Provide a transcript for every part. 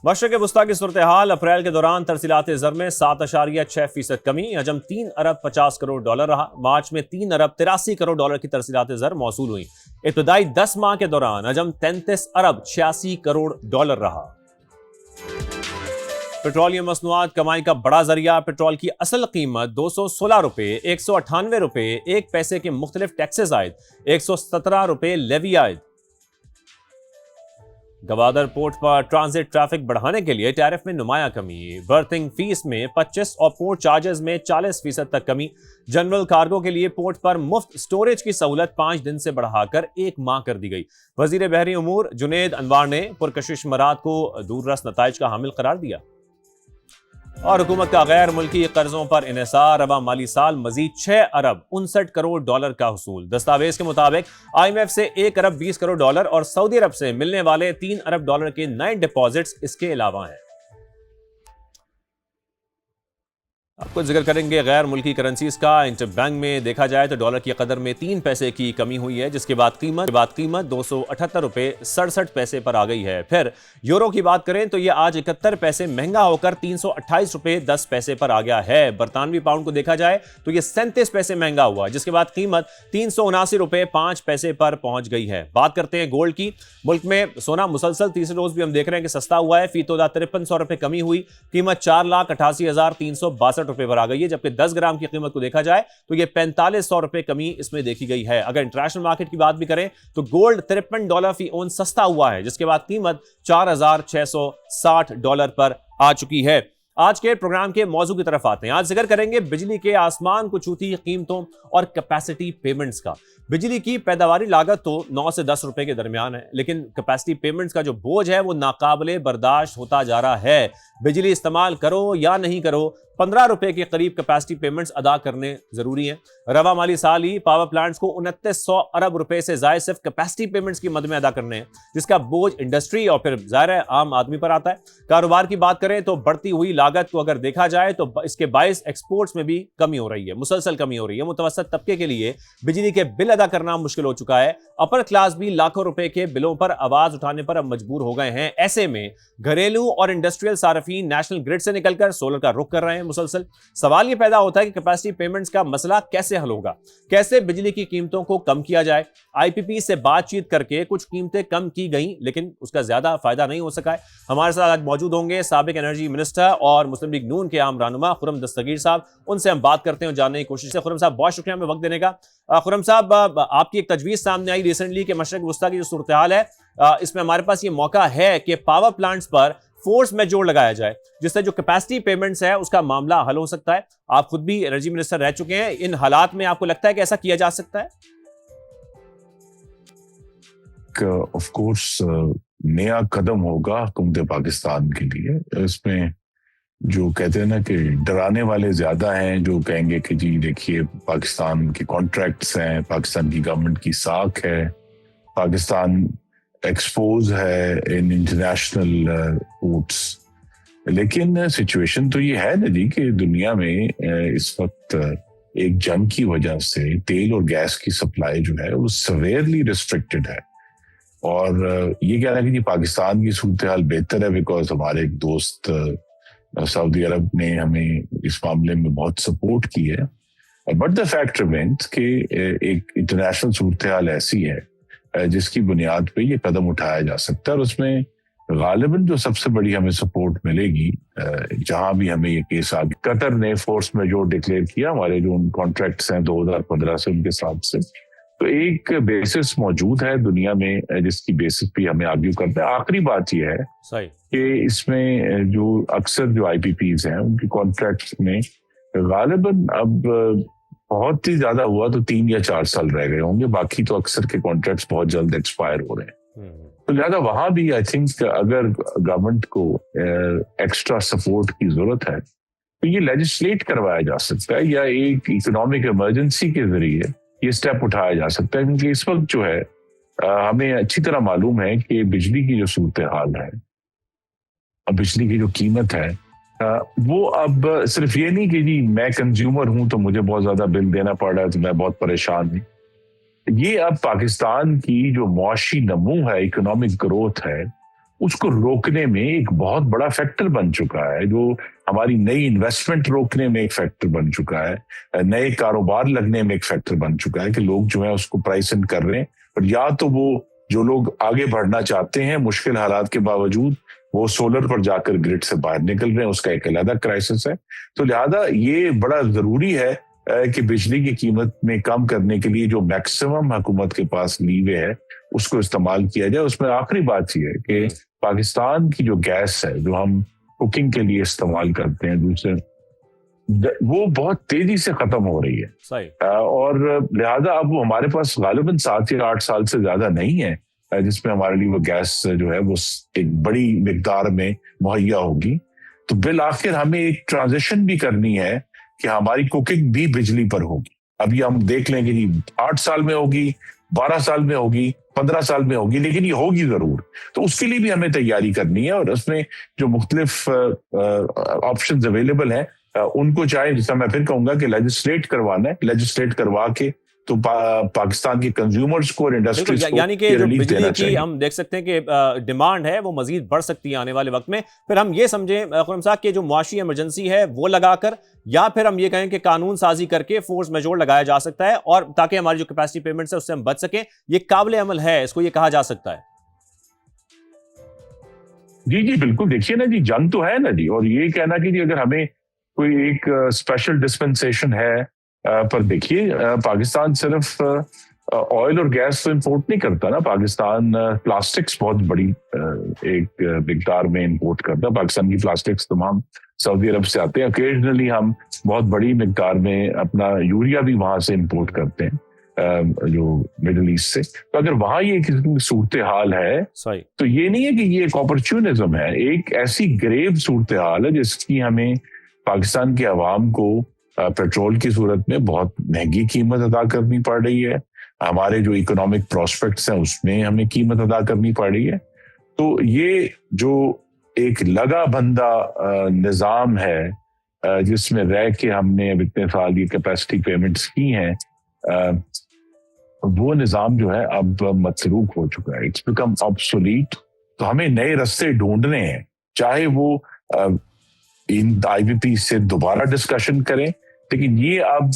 مشرق وسطیٰ کی صورتحال اپریل کے دوران ترسیلات زر میں 7.6% کمی، حجم 3 ارب 50 کروڑ ڈالر رہا۔ مارچ میں 3 ارب 83 کروڑ ڈالر کی ترسیلات زر موصول ہوئیں۔ ابتدائی 10 ماہ کے دوران حجم 33 ارب 86 کروڑ ڈالر رہا۔ پیٹرولیم مصنوعات کمائی کا بڑا ذریعہ۔ پیٹرول کی اصل قیمت 216 روپے 198 روپے 1 پیسے کے مختلف ٹیکسز عائد، 117 روپے لیوی عائد۔ گوادر پورٹ پر ٹرانزٹ ٹریفک بڑھانے کے لیے ٹیرف میں نمایاں کمی، برتھنگ فیس میں 25 اور پورٹ چارجز میں 40% تک کمی۔ جنرل کارگو کے لیے پورٹ پر مفت سٹوریج کی سہولت 5 دن سے بڑھا کر 1 ماہ کر دی گئی۔ وزیر بحری امور جنید انوار نے پرکشش مراد کو دور رس نتائج کا حامل قرار دیا۔ اور حکومت کا غیر ملکی قرضوں پر انحصار، رواں مالی سال مزید 6 ارب 59 کروڑ ڈالر کا حصول۔ دستاویز کے مطابق IMF سے 1 ارب 20 کروڑ ڈالر اور سعودی عرب سے ملنے والے 3 ارب ڈالر کے نئے ڈپازٹس اس کے علاوہ ہیں۔ آپ کو ذکر کریں گے غیر ملکی کرنسیز کا۔ انٹر بینک میں دیکھا جائے تو ڈالر کی قدر میں 3 پیسے کی کمی ہوئی ہے، جس کے بعد قیمت 278 روپے 67 پیسے پر آ گئی ہے۔ پھر یورو کی بات کریں تو یہ آج 71 پیسے مہنگا ہو کر 328 روپے 10 پیسے پر آ گیا ہے۔ برطانوی پاؤنڈ کو دیکھا جائے تو یہ 37 پیسے مہنگا ہوا، جس کے بعد قیمت 379 روپے 5 پیسے پر پہنچ گئی ہے۔ بات کرتے ہیں گولڈ کی۔ ملک میں سونا مسلسل تیسرے روز بھی ہم دیکھ رہے ہیں کہ سستا ہوا ہے، فی تولہ 5300 روپے کمی ہوئی، قیمت 4,88,362 روپے پر آ گئی ہے، جبکہ 10 گرام کی قیمت کو دیکھا جائے تو یہ 4500 روپے کمی اس میں دیکھی گئی ہے۔ اگر انٹرنیشنل مارکیٹ کی بات بھی کریں تو گولڈ 53 ڈالر فی اون سستا ہوا ہے، جس کے بعد قیمت 4660 ڈالر پر آ چکی ہے۔ آج کے پروگرام کے موضوع کی طرف آتے ہیں۔ آج ذکر کریں گے بجلی کے آسمان کو چھوتی قیمتوں اور کیپیسٹی پیمنٹس کا۔ بجلی کی پیداواری لاگت تو 9 سے 10 روپے کے درمیان ہے، لیکن کیپیسٹی پیمنٹس کا جو بوجھ ہے وہ ناقابل برداشت ہوتا جا رہا ہے۔ بجلی استعمال کرو یا نہیں کرو، 15 روپے کے قریب کیپیسٹی پیمنٹس ادا کرنے ضروری ہیں۔ رواں مالی سال ہی پاور پلانٹس کو 2900 ارب روپے سے زائد صرف کیپیسٹی پیمنٹس کی مد میں ادا کرنے ہیں، جس کا بوجھ انڈسٹری اور پھر ظاہر ہے عام آدمی پر آتا ہے۔ کاروبار کی بات کریں تو بڑھتی ہوئی لاگت کو اگر دیکھا جائے تو اس کے باعث ایکسپورٹس میں بھی کمی ہو رہی ہے، مسلسل کمی ہو رہی ہے۔ متوسط طبقے کے لیے بجلی کے بل ادا کرنا مشکل ہو چکا ہے۔ اپر کلاس بھی لاکھوں روپے کے بلوں پر آواز اٹھانے پر اب مجبور ہو گئے ہیں۔ ایسے میں گھریلو اور انڈسٹریل صارفین نیشنل گرڈ سے نکل کر سولر کا رخ کر رہے ہیں مسلسل۔ سوال یہ پیدا ہوتا ہے کہ کیپیسٹی پیمنٹس کا مسئلہ کیسے حل ہوگا، کیسے بجلی کی قیمتوں کو کم کیا جائے۔ IPP سے بات چیت کر کے کچھ قیمتیں کم کی گئیں، لیکن اس کا زیادہ فائدہ نہیں ہو سکا ہے۔ ہمارے ساتھ آج موجود ہوں گے سابق انرجی منسٹر اور مسلم لیگ نون کے عام رہنما خرم دستگیر صاحب۔ ان سے ہم بات کرتے ہیں اور جاننے کی کوشش سے۔ خرم صاحب بہت شکریہ ہمیں وقت دینے کا۔ خرم صاحب، آپ کی ایک تجویز سامنے آئی ریسنٹلی کہ مشرق وسطیٰ کی جو صورتحال ہے اس میں ہمارے پاس یہ موقع ہے کہ پاور پلانٹس پر فورس میجور لگایا جائے، جس سے جو کیپیسٹی پیمنٹس ہے اس کا معاملہ حل ہو سکتا ہے۔ آپ خود بھی انرجی منسٹر رہ چکے ہیں، ان حالات میں آپ کو لگتا ہے کہ ایسا کیا جا سکتا ہے؟ آف کورس نیا قدم ہوگا حکومت پاکستان کے لیے۔ اس میں جو کہتے ہیں نا کہ ڈرانے والے زیادہ ہیں، جو کہیں گے کہ جی دیکھیے پاکستان کے کانٹریکٹس ہیں، پاکستان کی گورنمنٹ کی ساکھ ہے، پاکستان ایکسپوز ہے ان انٹرنیشنل پورٹس۔ لیکن سچویشن تو یہ ہے نا جی کہ دنیا میں اس وقت ایک جنگ کی وجہ سے تیل اور گیس کی سپلائی جو ہے وہ سویئرلی ریسٹرکٹڈ ہے۔ اور یہ کہنا ہے کہ جی پاکستان کی صورتحال بہتر ہے بیکاز ہمارے ایک دوست سعودی عرب نے ہمیں اس معاملے میں بہت سپورٹ کی ہے، بٹ دا فیکٹ ریمینز کہ ایک انٹرنیشنل صورتحال ایسی ہے جس کی بنیاد پہ یہ قدم اٹھایا جا سکتا ہے، اور اس میں غالباً جو سب سے بڑی ہمیں سپورٹ ملے گی جہاں بھی ہمیں یہ کیس آگے۔ قطر نے فورس میجور ڈکلیئر کیا، ہمارے جو کانٹریکٹس ہیں 2015 سے ان کے ساتھ سے، تو ایک بیسس موجود ہے دنیا میں جس کی بیسس پہ ہمیں آرگیو کرتے ہیں۔ آخری بات یہ ہے کہ اس میں جو اکثر جو IPPs ہیں ان کی کانٹریکٹس میں غالباً اب بہت ہی زیادہ ہوا تو 3 یا 4 سال رہ گئے ہوں گے، باقی تو اکثر کے کانٹریکٹس بہت جلد ایکسپائر ہو رہے ہیں۔ تو لہٰذا وہاں بھی آئی تھنک اگر گورنمنٹ کو ایکسٹرا سپورٹ کی ضرورت ہے تو یہ لیجسلیٹ کروایا جا سکتا ہے، یا ایک اکنامک ایمرجنسی کے ذریعے یہ اسٹیپ اٹھایا جا سکتا ہے، کیونکہ اس وقت جو ہے ہمیں اچھی طرح معلوم ہے کہ بجلی کی جو صورتحال ہے، بجلی کی جو قیمت ہے، وہ اب صرف یہ نہیں کہ جی میں کنزیومر ہوں تو مجھے بہت زیادہ بل دینا پڑ رہا ہے تو میں بہت پریشان ہوں۔ یہ اب پاکستان کی جو معاشی نمو ہے، اکنامک گروتھ ہے، اس کو روکنے میں ایک بہت بڑا فیکٹر بن چکا ہے، جو ہماری نئی انویسٹمنٹ روکنے میں ایک فیکٹر بن چکا ہے، نئے کاروبار لگنے میں ایک فیکٹر بن چکا ہے کہ لوگ جو ہے اس کو پرائس ان کر رہے ہیں. اور یا تو وہ جو لوگ آگے بڑھنا چاہتے ہیں مشکل حالات کے باوجود وہ سولر پر جا کر گرڈ سے باہر نکل رہے ہیں، اس کا ایک علیحدہ کرائسس ہے. تو لہذا یہ بڑا ضروری ہے کہ بجلی کی قیمت میں کم کرنے کے لیے جو میکسیمم حکومت کے پاس لیوے ہے اس کو استعمال کیا جائے. اس میں آخری بات یہ ہے کہ پاکستان کی جو گیس ہے جو ہم کوکنگ کے لیے استعمال کرتے ہیں دوسرے، وہ بہت تیزی سے ختم ہو رہی ہے. اور لہذا اب وہ ہمارے پاس غالباً 7 یا 8 سال سے زیادہ نہیں ہے جس میں ہمارے لیے وہ گیس جو ہے وہ ایک بڑی مقدار میں مہیا ہوگی. تو بالآخر ہمیں ایک ٹرانزیشن بھی کرنی ہے کہ ہماری کوکنگ بھی بجلی پر ہوگی. اب یہ ہم دیکھ لیں کہ 8 سال میں ہوگی، 12 سال میں ہوگی، 15 سال میں ہوگی، لیکن یہ ہوگی ضرور. تو اس کے لیے بھی ہمیں تیاری کرنی ہے، اور اس میں جو مختلف آپشنز اویلیبل ہیں ان کو چاہے، جیسا میں پھر کہوں گا کہ لیجسلیٹ کروانا ہے، لیجسلیٹ کروا کے تو پاکستان کے کنزیومرز کو اور انڈسٹریز کو یعنی کہ جو بجلی کی ہم دیکھ سکتے ہیں کہ ڈیمانڈ ہے وہ مزید بڑھ سکتی ہے آنے والے وقت میں. پھر ہم یہ سمجھیں خرم صاحب کہ جو معاشی ایمرجنسی ہے وہ لگا کر، یا پھر ہم یہ کہیں کہ قانون سازی کر کے فورس میجور لگایا جا سکتا ہے، اور تاکہ ہماری جو کیپیسٹی پیمنٹس ہے اس سے ہم بچ سکیں. یہ قابل عمل ہے، اس کو یہ کہا جا سکتا ہے. جی بالکل. دیکھیے نا جی، جنگ تو ہے نا جی، اور یہ کہنا کہ جی اگر ہمیں کوئی ایک اسپیشل ڈسپنسیشن ہے، پر دیکھیے پاکستان صرف آئل اور گیس تو امپورٹ نہیں کرتا نا. پاکستان پلاسٹکس بہت بڑی ایک مقدار میں امپورٹ کرتا ہے. پاکستان کی پلاسٹکس تمام سعودی عرب سے آتے ہیں. اوکیجنلی ہم بہت بڑی مقدار میں اپنا یوریا بھی وہاں سے امپورٹ کرتے ہیں جو مڈل ایسٹ سے. تو اگر وہاں یہ صورتحال ہے تو یہ نہیں ہے کہ یہ ایک اپرچونزم ہے، ایک ایسی گریو صورتحال ہے جس کی ہمیں پاکستان کے عوام کو پیٹرول کی صورت میں بہت مہنگی قیمت ادا کرنی پڑ رہی ہے. ہمارے جو اکنامک پراسپیکٹس ہیں اس میں ہمیں قیمت ادا کرنی پڑ رہی ہے. تو یہ جو ایک لگا بندہ نظام ہے جس میں رہ کے ہم نے اب اتنے سال یہ کیپیسٹی پیمنٹس کی ہیں، وہ نظام جو ہے اب متروک ہو چکا ہے. It's become obsolete. تو ہمیں نئے راستے ڈھونڈنے ہیں، چاہے وہ ان آئی بی پی سے دوبارہ ڈسکشن کریں، لیکن یہ اب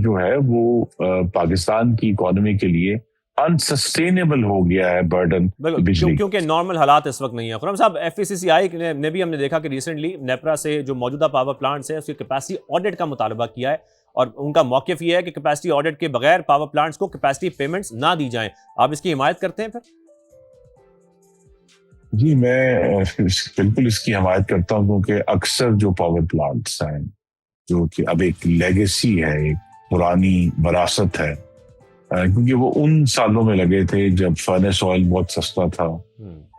جو ہے وہ پاکستان کی اکانومی کے لیے انسسٹینیبل ہو گیا ہے برڈن بجلی، کیونکہ نارمل حالات اس وقت نہیں ہیں. خرم صاحب، ایف ای سی سی آئی نے بھی ہم نے دیکھا کہ ریسنٹلی نیپرا سے جو موجودہ پاور پلانٹس ہیں اس کی کیپیسٹی آڈٹ کا مطالبہ کیا ہے، اور ان کا موقف یہ ہے کہ کیپیسٹی آڈٹ کے بغیر پاور پلانٹس کو کیپیسٹی پیمنٹس نہ دی جائیں. آپ اس کی حمایت کرتے ہیں پھر؟ جی میں بالکل اس کی حمایت کرتا ہوں، کیونکہ اکثر جو پاور پلانٹس ہیں جو کہ اب ایک لیگیسی ہے، ایک پرانی وراثت ہے، کیونکہ وہ ان سالوں میں لگے تھے جب فرنس آئل بہت سستا تھا،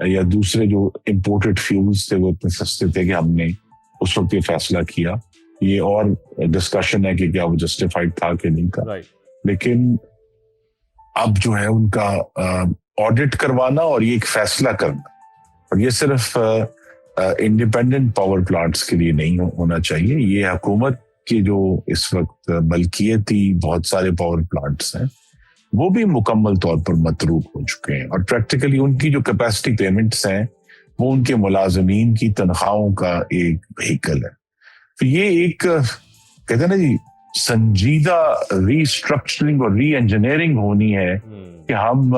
یا دوسرے جو امپورٹڈ فیولز تھے وہ اتنے سستے تھے کہ ہم نے اس وقت یہ فیصلہ کیا. یہ اور ڈسکشن ہے کہ کیا وہ جسٹیفائڈ تھا کہ نہیں تھا، لیکن اب جو ہے ان کا آڈٹ کروانا اور یہ ایک فیصلہ کرنا، اور یہ صرف انڈیپینڈنٹ پاور پلانٹس کے لیے نہیں ہونا چاہیے. یہ حکومت کی جو اس وقت ملکیتی بہت سارے پاور پلانٹس ہیں وہ بھی مکمل طور پر متروک ہو چکے ہیں، اور پریکٹیکلی ان کی جو کیپیسٹی پیمنٹس ہیں وہ ان کے ملازمین کی تنخواہوں کا ایک وہیکل ہے. تو یہ ایک کہتے ہیں نا جی سنجیدہ ری اسٹرکچرنگ اور ری انجینئرنگ ہونی ہے کہ ہم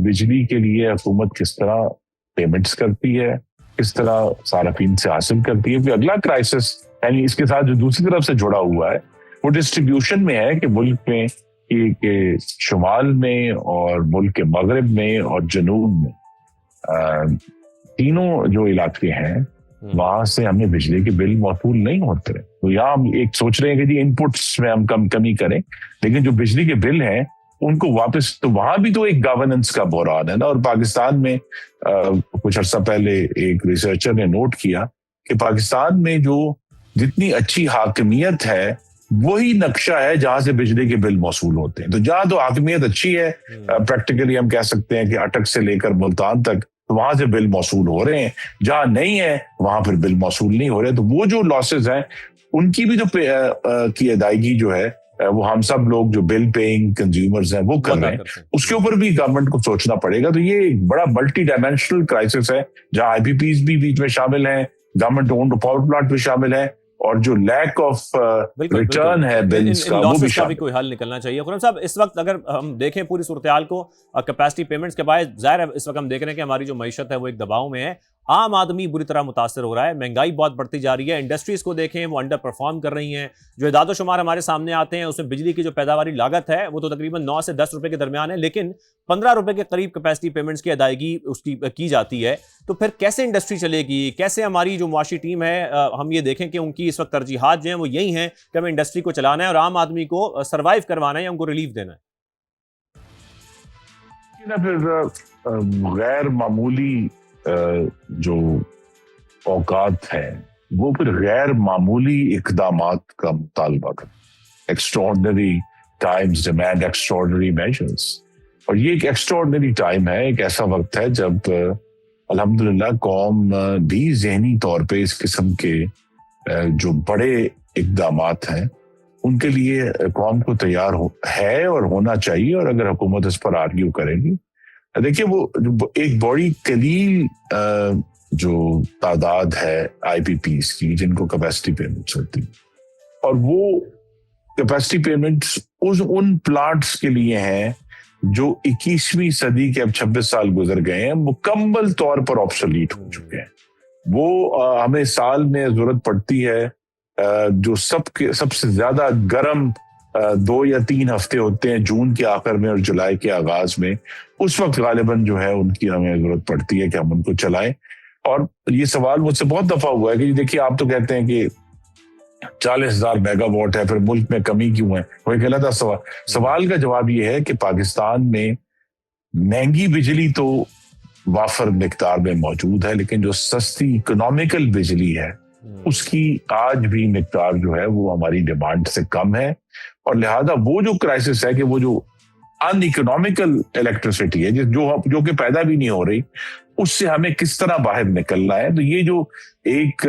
بجلی کے لیے حکومت کس طرح پیمنٹس کرتی ہے، کس طرح صارفین سے حاصل کرتی ہے. پھر اگلا کرائسس یعنی اس کے ساتھ جو دوسری طرف سے جڑا ہوا ہے وہ ڈسٹریبیوشن میں ہے کہ ملک میں کہ شمال میں اور ملک کے مغرب میں اور جنوب میں تینوں جو علاقے ہیں وہاں سے ہمیں بجلی کے بل موصول نہیں ہوتے. تو یہاں ہم ایک سوچ رہے ہیں کہ جی انپٹس میں ہم کمی کریں، لیکن جو بجلی کے بل ہیں ان کو واپس، تو وہاں بھی تو ایک گورننس کا بحران ہے نا. اور پاکستان میں کچھ عرصہ پہلے ایک ریسرچر نے نوٹ کیا کہ پاکستان میں جو جتنی اچھی حاکمیت ہے وہی نقشہ ہے جہاں سے بجلی کے بل موصول ہوتے ہیں. تو جہاں تو حاکمیت اچھی ہے، پریکٹیکلی ہم کہہ سکتے ہیں کہ اٹک سے لے کر ملتان تک، تو وہاں سے بل موصول ہو رہے ہیں. جہاں نہیں ہے وہاں پھر بل موصول نہیں ہو رہے. تو وہ جو لاسز ہیں ان کی بھی کی ادائیگی جو ہے وہ ہم سب لوگ جو بل پیئنگ کنزیومرز ہیں وہ کر رہے ہیں, اس کے اوپر بھی گورنمنٹ کو سوچنا پڑے گا. تو یہ ایک بڑا ملٹی ڈائمینشنل کرائسس ہے جہاں آئی پی پیز بھی بیچ میں شامل ہیں, گورنمنٹ اونڈ پاور پلانٹ بھی شامل ہیں, اور جو لیک آف ریٹرن ہے بلز کا وہ بھی شامل. کوئی حل نکلنا چاہیے. خرم صاحب, اس وقت اگر ہم دیکھیں پوری صورتحال کو, کیپیسٹی پیمنٹس کے باعث ظاہر ہے اس وقت ہم دیکھ رہے ہیں کہ ہماری جو معیشت ہے وہ ایک دباؤ میں ہے, عام آدمی بری طرح متاثر ہو رہا ہے, مہنگائی بہت بڑھتی جا رہی ہے, انڈسٹریز کو دیکھیں وہ انڈر پرفارم کر رہی ہیں. جو اعداد و شمار ہمارے سامنے آتے ہیں اس میں بجلی کی جو پیداواری لاگت ہے وہ تو تقریباً 9 سے 10 روپے کے درمیان ہے, لیکن 15 روپے کے قریب کیپیسٹی پیمنٹس کی ادائیگی اس کی جاتی ہے. تو پھر کیسے انڈسٹری چلے گی, کیسے ہماری جو معاشی ٹیم ہے, ہم یہ دیکھیں کہ ان کی اس وقت ترجیحات جو ہیں وہ یہی ہیں کہ ہمیں انڈسٹری کو چلانا ہے اور عام آدمی کو سروائیو کروانا ہے یا ان کو ریلیف دینا ہے. پھر غیر معمولی جو اوقات ہیں وہ پھر غیر معمولی اقدامات کا مطالبہ کریں. Extraordinary Times demand extraordinary measures, اور یہ ایک ایکسٹراڈنری ٹائم ہے, ایک ایسا وقت ہے جب الحمدللہ قوم بھی ذہنی طور پہ اس قسم کے جو بڑے اقدامات ہیں ان کے لیے قوم کو تیار ہے اور ہونا چاہیے. اور اگر حکومت اس پر آرگیو کرے گی, دیکھیے وہ ایک بڑی قلیل جو تعداد ہے آئی پی پیز کی جن کو کیپیسٹی پیمنٹس ہوتی, اور وہ کیپیسٹی پیمنٹس ان پلانٹس کے لیے ہیں جو 21ویں صدی کے, اب 26 سال گزر گئے ہیں, مکمل طور پر آبسولیٹ ہو چکے ہیں. وہ ہمیں سال میں ضرورت پڑتی ہے جو سب سے زیادہ گرم 2 یا 3 ہفتے ہوتے ہیں جون کے آخر میں اور جولائی کے آغاز میں, اس وقت غالباً جو ہے ان کی ہمیں ضرورت پڑتی ہے کہ ہم ان کو چلائیں. اور یہ سوال مجھ سے بہت دفعہ ہوا ہے کہ دیکھیے آپ تو کہتے ہیں کہ 40,000 میگا واٹ ہے, پھر ملک میں کمی کیوں ہے؟ وہ ایک علیحدہ سوال کا جواب یہ ہے کہ پاکستان میں مہنگی بجلی تو وافر مقدار میں موجود ہے, لیکن جو سستی اکنامیکل بجلی ہے اس کی آج بھی مقدار جو ہے وہ ہماری ڈیمانڈ سے کم ہے. اور لہذا وہ جو کرائسس ہے کہ وہ جو ان اکنامیکل الیکٹریسٹی ہے جو کہ پیدا بھی نہیں ہو رہی, اس سے ہمیں کس طرح باہر نکلنا ہے. تو یہ جو ایک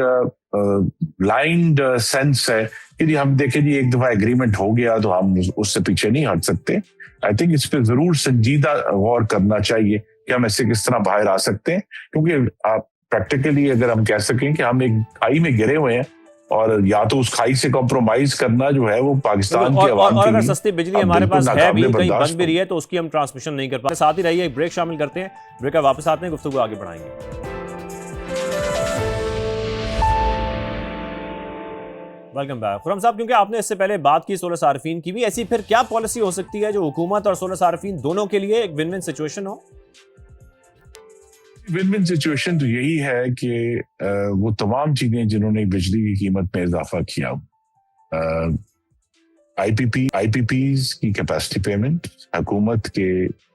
بلائنڈ سینس ہے کہ جی ہم دیکھیں جی ایک دفعہ ایگریمنٹ ہو گیا تو ہم اس سے پیچھے نہیں ہٹ سکتے. آئی تھنک اس پہ ضرور سنجیدہ غور کرنا چاہیے کہ ہم اس سے کس طرح باہر آ سکتے ہیں, کیونکہ آپ پریکٹیکلی اگر ہم کہہ سکیں کہ ہم ایک کھائی میں گرے ہوئے ہیں اور یا تو اس کھائی سے کمپرومائز کرنا جو ہے وہ پاکستان کے عوام اور کے اگر لیے سستی بجلی ہمارے پاس ہے بھی, کہیں بند بھی بھی رہی ہے تو اس کی ہم ٹرانسمیشن نہیں کر پاتے. ساتھ ہی رہیے, ایک بریک شامل کرتے ہیں, بریک کا واپس آتے ہیں, گفتگو آگے بڑھائیں گے. Welcome back. خرم صاحب, کیونکہ آپ نے اس سے پہلے بات کی سولر صارفین کی بھی, ایسی پھر کیا پالیسی ہو سکتی ہے جو حکومت اور سولر صارفین دونوں کے لیے ایک ون ون سچویشن ہو؟ ون ون سچویشن تو یہی ہے کہ وہ تمام چیزیں جنہوں نے بجلی کی قیمت میں اضافہ کیا, آئی پی پیز کی کیپیسٹی پیمنٹ, حکومت کے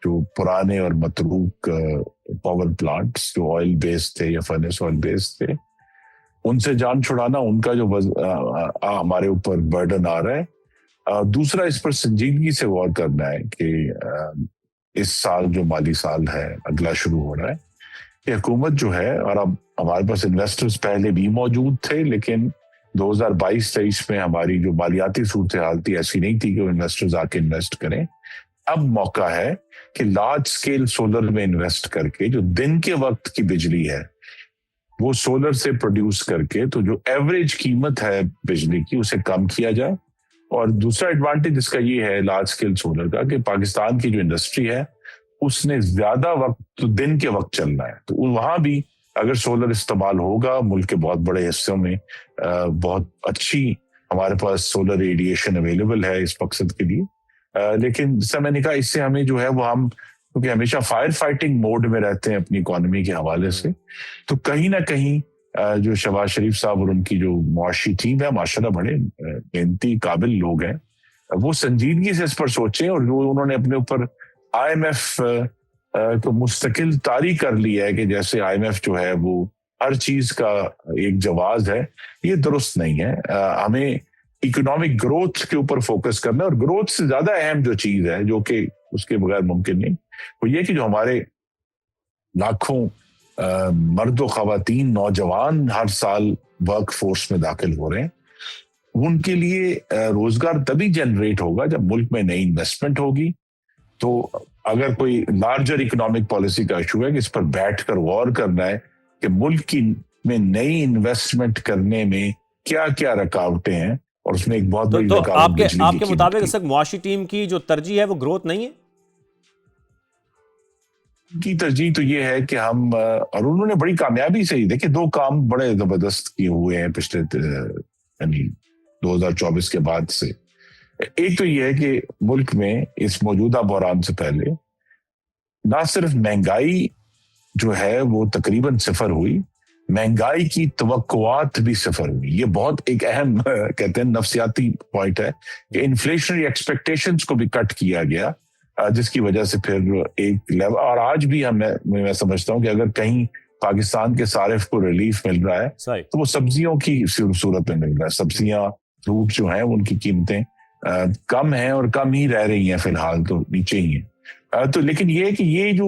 جو پرانے اور متروک پاور پلانٹس جو آئل بیس تھے یا فرنس آئل بیس تھے, ان سے جان چھڑانا, ان کا جو ہمارے اوپر برڈن آ رہا ہے. دوسرا, اس پر سنجیدگی سے غور کرنا ہے کہ اس سال جو مالی سال ہے اگلا شروع ہو رہا ہے, کہ حکومت جو ہے, اور اب ہمارے پاس انویسٹرز پہلے بھی موجود تھے لیکن 2022-23 میں ہماری جو مالیاتی صورتحال تھی ایسی نہیں تھی کہ وہ انویسٹرز آ کے انویسٹ کریں. اب موقع ہے کہ لارج سکیل سولر میں انویسٹ کر کے جو دن کے وقت کی بجلی ہے وہ سولر سے پروڈیوس کر کے تو جو ایوریج قیمت ہے بجلی کی اسے کم کیا جائے. اور دوسرا ایڈوانٹیج اس کا یہ ہے لارج سکیل سولر کا کہ پاکستان کی جو انڈسٹری ہے اس نے زیادہ وقت تو دن کے وقت چلنا ہے, تو وہاں بھی اگر سولر استعمال ہوگا, ملک کے بہت بڑے حصوں میں بہت اچھی ہمارے پاس سولر ریڈیشن اویلیبل ہے اس مقصد کے لیے. لیکن جیسا میں نے کہا, اس سے ہمیں جو ہے وہ ہم کیونکہ ہمیشہ فائر فائٹنگ موڈ میں رہتے ہیں اپنی اکانومی کے حوالے سے, تو کہیں نہ کہیں جو شہباز شریف صاحب اور ان کی جو معاشی ٹیم ہے, ماشاءاللہ بڑے محنتی قابل لوگ ہیں, وہ سنجیدگی سے اس پر سوچیں. اور جو انہوں نے اپنے اوپر آئی ایم ایف کو مستقل طاری کر لیا ہے کہ جیسے آئی ایم ایف جو ہے وہ ہر چیز کا ایک جواز ہے, یہ درست نہیں ہے. ہمیں اکنامک گروتھ کے اوپر فوکس کرنا ہے, اور گروتھ سے زیادہ اہم جو چیز ہے جو کہ اس کے بغیر ممکن نہیں, وہ یہ کہ جو ہمارے لاکھوں مرد و خواتین نوجوان ہر سال ورک فورس میں داخل ہو رہے ہیں, ان کے لیے روزگار تبھی جنریٹ ہوگا جب ملک میں نئی انویسٹمنٹ ہوگی. تو اگر کوئی لارجر اکنامک پالیسی کا ایشو ہے کہ اس پر بیٹھ کر غور کرنا ہے کہ ملک کی میں نئی انویسٹمنٹ کرنے میں کیا کیا رکاوٹیں ہیں, اور اس میں ایک بہت بڑی رکاوٹ بجلی کی آپ کے مطابق اس وقت معاشی ٹیم کی جو ترجیح ہے وہ گروتھ نہیں ہے کی ترجیح تو یہ ہے کہ ہم, اور انہوں نے بڑی کامیابی سے ہی دیکھیں 2 کام بڑے زبردست کیے ہوئے ہیں پچھلے یعنی 2024 کے بعد سے. ایک تو یہ ہے کہ ملک میں اس موجودہ بحران سے پہلے نہ صرف مہنگائی جو ہے وہ تقریباً 0 ہوئی, مہنگائی کی توقعات بھی 0 ہوئی. یہ بہت ایک اہم کہتے ہیں نفسیاتی پوائنٹ ہے کہ انفلیشنری ایکسپیکٹیشنز کو بھی کٹ کیا گیا, جس کی وجہ سے پھر ایک لیول, اور آج بھی میں سمجھتا ہوں کہ اگر کہیں پاکستان کے صارف کو ریلیف مل رہا ہے تو وہ سبزیوں کی صورت میں مل رہا ہے. سبزیاں, فروٹ جو ہیں ان کی قیمتیں کم ہیں اور کم ہی رہ رہی ہیں, فی الحال تو نیچے ہی ہیں. تو لیکن یہ کہ یہ جو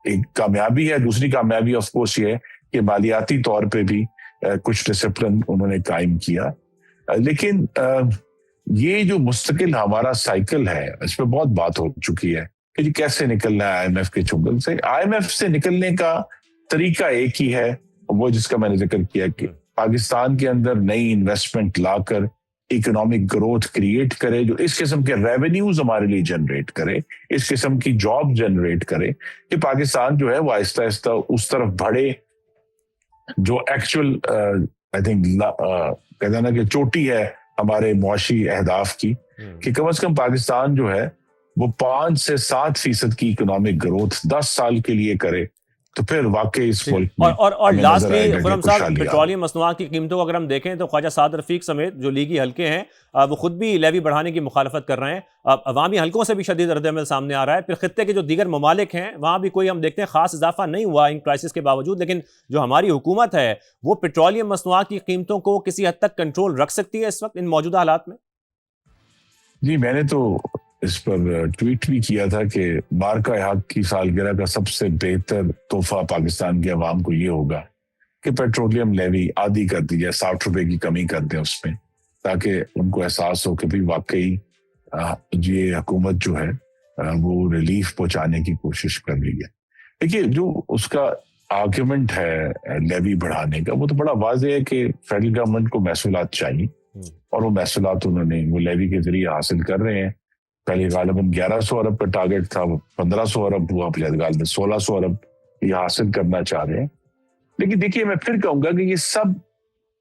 ایک کامیابی ہے. دوسری کامیابی آف کورس یہ ہے کہ مالیاتی طور پہ بھی کچھ ڈسپلن انہوں نے قائم کیا. لیکن یہ جو مستقل ہمارا سائیکل ہے اس پہ بہت بات ہو چکی ہے کہ جی کیسے نکلنا ہے IMF کے چنگل سے. IMF سے نکلنے کا طریقہ ایک ہی ہے, وہ جس کا میں نے ذکر کیا کہ پاکستان کے اندر نئی انویسٹمنٹ لا کر اکنامک گروتھ کریٹ کرے جو اس قسم کے ریونیوز ہمارے لیے جنریٹ کرے, اس قسم کی جاب جنریٹ کرے کہ پاکستان جو ہے وہ آہستہ آہستہ اس طرف بڑھے جو ایکچوئل آئی تھنک کہتے نا کہ چوٹی ہے ہمارے معاشی اہداف کی, کہ کم از کم پاکستان جو ہے وہ 5 سے 7% کی اکنامک گروتھ 10 سال کے لیے کرے تو پھر واقعی اس ملک میں اور لاسٹلی خرم صاحب پیٹرولیم مصنوعات کی قیمتوں کو اگر ہم دیکھیں تو خواجہ سعد رفیق سمیت جو لیگی حلقے ہیں وہ خود بھی لیوی بڑھانے کی مخالفت کر رہے ہیں. عوامی حلقوں سے بھی شدید رد عمل سامنے آ رہا ہے. پھر خطے کے جو دیگر ممالک ہیں وہاں بھی کوئی ہم دیکھتے ہیں خاص اضافہ نہیں ہوا ان کرائسس کے باوجود, لیکن جو ہماری حکومت ہے وہ پیٹرولیم مصنوعات کی قیمتوں کو کسی حد تک کنٹرول رکھ سکتی ہے اس وقت ان موجودہ حالات میں. جی میں نے تو اس پر ٹویٹ بھی کیا تھا کہ بارکا حق کی سالگرہ کا سب سے بہتر تحفہ پاکستان کے عوام کو یہ ہوگا کہ پیٹرولیم لیوی آدھی کر دی جائے, 60 روپے کی کمی کر دیں اس میں, تاکہ ان کو احساس ہو کہ بھی واقعی یہ حکومت جو ہے وہ ریلیف پہنچانے کی کوشش کر رہی ہے. دیکھیے جو اس کا آرگیومنٹ ہے لیوی بڑھانے کا وہ تو بڑا واضح ہے کہ فیڈرل گورنمنٹ کو محصولات چاہیے اور وہ محصولات انہوں نے وہ لیوی کے ذریعے حاصل کر رہے ہیں. پہلے غالباً 1100 ارب کا ٹارگٹ تھا, وہ 1500 ارب ہوا, غالباً 1600 ارب یہ حاصل کرنا چاہ رہے ہیں. لیکن دیکھیے میں پھر کہوں گا کہ یہ سب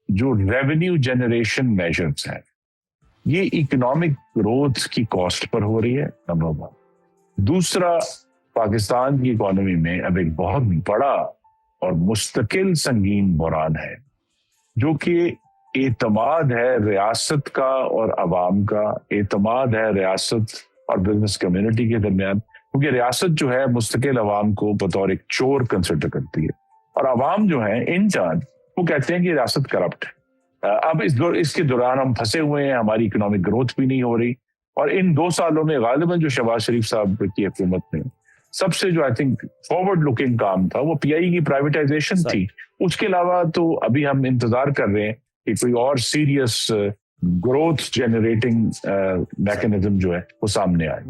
جو ریونیو جنریشن میجرز ہیں یہ اکنامک گروتھ کی کاسٹ پر ہو رہی ہے, نمبر 1. دوسرا, پاکستان کی اکانومی میں اب ایک بہت بڑا اور مستقل سنگین بحران ہے جو کہ اعتماد ہے ریاست کا اور عوام کا, اعتماد ہے ریاست اور بزنس کمیونٹی کے درمیان, کیونکہ ریاست جو ہے مستقل عوام کو بطور ایک چور کنسیڈر کرتی ہے اور عوام جو ہیں ان ٹرن وہ کہتے ہیں کہ ریاست کرپٹ ہے. اب اس کے دوران ہم پھنسے ہوئے ہیں, ہماری اکنامک گروتھ بھی نہیں ہو رہی, اور ان 2 سالوں میں غالباً جو شہباز شریف صاحب کی حکومت میں سب سے جو آئی تھنک فارورڈ لکنگ کام تھا وہ PI کی پرائیویٹائزیشن تھی. اس کے علاوہ تو ابھی ہم انتظار کر رہے ہیں کہ کوئی اور سیریس گروتھ جنریٹنگ میکینزم جو ہے وہ سامنے آئے.